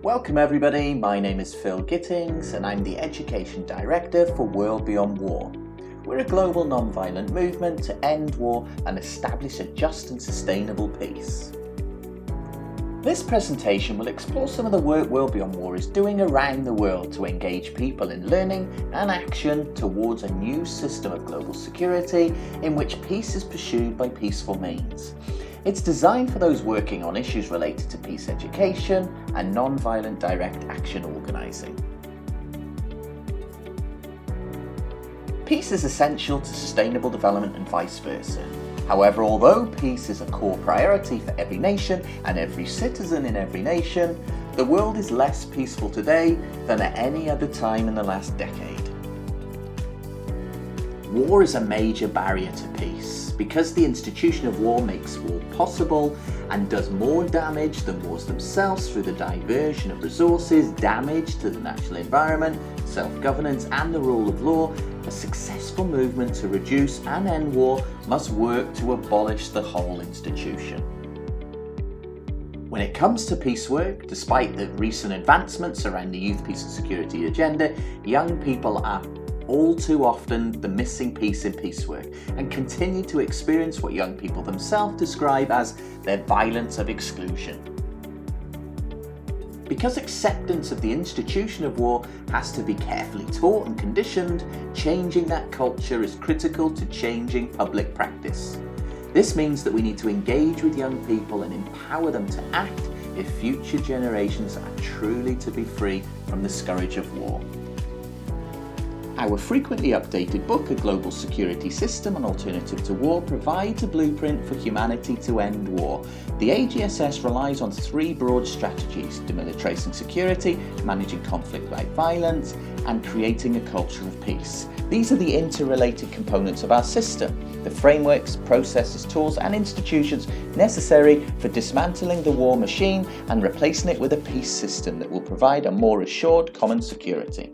Welcome everybody, my name is Phill Gittins and I'm the Education Director for World Beyond War. We're a global non-violent movement to end war and establish a just and sustainable peace. This presentation will explore some of the work World Beyond War is doing around the world to engage people in learning and action towards a new system of global security in which peace is pursued by peaceful means. It's designed for those working on issues related to peace education and non-violent direct action organising. Peace is essential to sustainable development and vice versa. However, although peace is a core priority for every nation and every citizen in every nation, the world is less peaceful today than at any other time in the last decade. War is a major barrier to peace because the institution of war makes war possible and does more damage than wars themselves through the diversion of resources, damage to the natural environment, self-governance and the rule of law. A successful movement to reduce and end war must work to abolish the whole institution. When it comes to peace work, despite the recent advancements around the youth peace and security agenda, young people are all too often the missing piece in peace work and continue to experience what young people themselves describe as their violence of exclusion. Because acceptance of the institution of war has to be carefully taught and conditioned, changing that culture is critical to changing public practice. This means that we need to engage with young people and empower them to act if future generations are truly to be free from the scourge of war. Our frequently updated book, A Global Security System, An Alternative to War, provides a blueprint for humanity to end war. The AGSS relies on three broad strategies: demilitarizing security, managing conflict like violence, and creating a culture of peace. These are the interrelated components of our system, the frameworks, processes, tools, and institutions necessary for dismantling the war machine and replacing it with a peace system that will provide a more assured common security.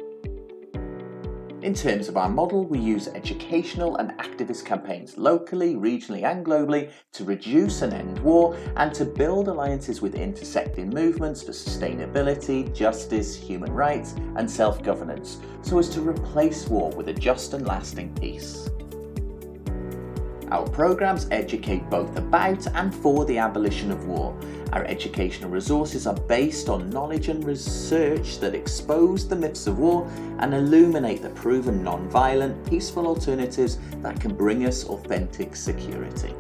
In terms of our model, we use educational and activist campaigns locally, regionally and globally to reduce and end war and to build alliances with intersecting movements for sustainability, justice, human rights and self-governance so as to replace war with a just and lasting peace. Our programs educate both about and for the abolition of war. Our educational resources are based on knowledge and research that expose the myths of war and illuminate the proven non-violent, peaceful alternatives that can bring us authentic security.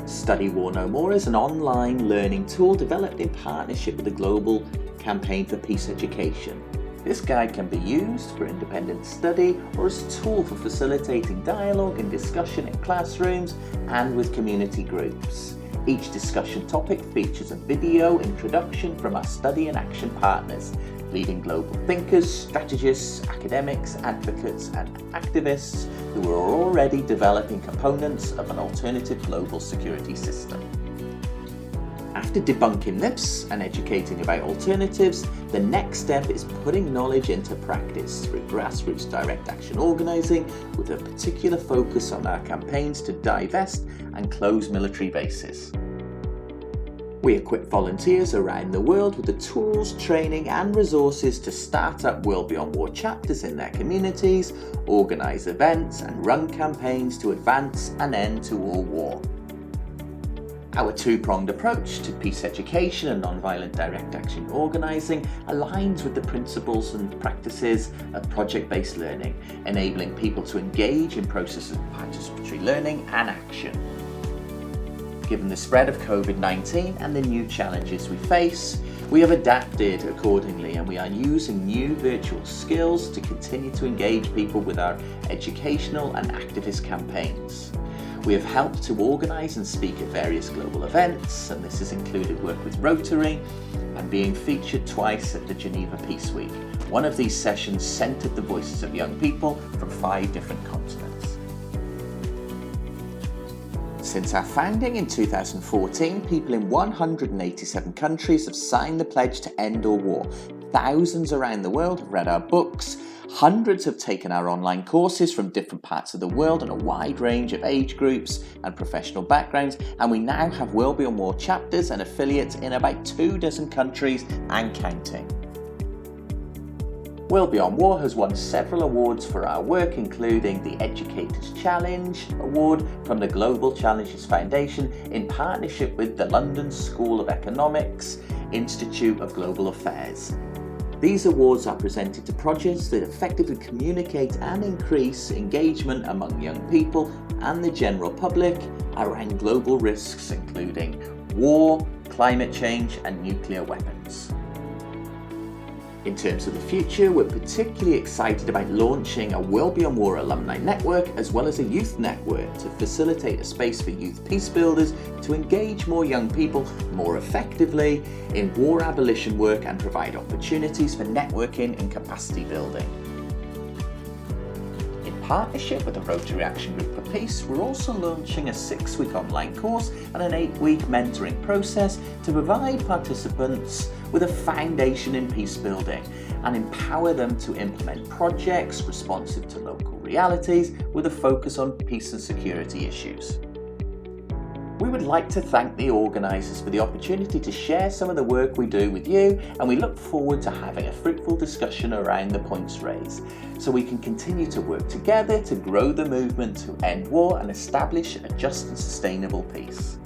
Study War No More is an online learning tool developed in partnership with the Global Campaign for Peace Education. This guide can be used for independent study or as a tool for facilitating dialogue and discussion in classrooms and with community groups. Each discussion topic features a video introduction from our study and action partners, leading global thinkers, strategists, academics, advocates and activists who are already developing components of an alternative global security system. After debunking myths and educating about alternatives, the next step is putting knowledge into practice through grassroots direct action organising with a particular focus on our campaigns to divest and close military bases. We equip volunteers around the world with the tools, training and resources to start up World Beyond War chapters in their communities, organise events and run campaigns to advance an end to all war. Our two-pronged approach to peace education and non-violent direct action organising aligns with the principles and practices of project-based learning, enabling people to engage in processes of participatory learning and action. Given the spread of COVID-19 and the new challenges we face, we have adapted accordingly and we are using new virtual skills to continue to engage people with our educational and activist campaigns. We have helped to organise and speak at various global events, and this has included work with Rotary and being featured twice at the Geneva Peace Week. One of these sessions centred the voices of young people from 5 different continents. Since our founding in 2014, people in 187 countries have signed the pledge to end all war. Thousands around the world have read our books. Hundreds have taken our online courses from different parts of the world and a wide range of age groups and professional backgrounds, and we now have World Beyond War chapters and affiliates in about 24 countries and counting. World Beyond War has won several awards for our work, including the Educators Challenge Award from the Global Challenges Foundation in partnership with the London School of Economics Institute of Global Affairs. These awards are presented to projects that effectively communicate and increase engagement among young people and the general public around global risks, including war, climate change, and nuclear weapons. In terms of the future, we're particularly excited about launching a World Beyond War alumni network as well as a youth network to facilitate a space for youth peace builders to engage more young people more effectively in war abolition work and provide opportunities for networking and capacity building. In partnership with the Rotary Action Group for Peace, we're also launching a 6-week online course and an 8-week mentoring process to provide participants with a foundation in peace building and empower them to implement projects responsive to local realities with a focus on peace and security issues. We would like to thank the organisers for the opportunity to share some of the work we do with you, and we look forward to having a fruitful discussion around the points raised, so we can continue to work together to grow the movement to end war and establish a just and sustainable peace.